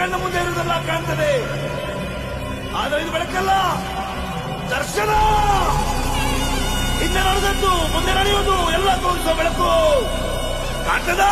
ಕಣ್ಣ ಮುಂದೆ ಇರುವುದೆಲ್ಲ ಕಾಣ್ತದೆ, ಆದರೆ ಇದು ಬೆಳಕಲ್ಲ, ದರ್ಶನ. ಹಿಂದೆ ನಡೆದದ್ದು ಮುಂದೆ ನಡೆಯುವುದು ಎಲ್ಲ ತೋರಿಸುವ ಬೆಳಕು ಕಾಣ್ತದ.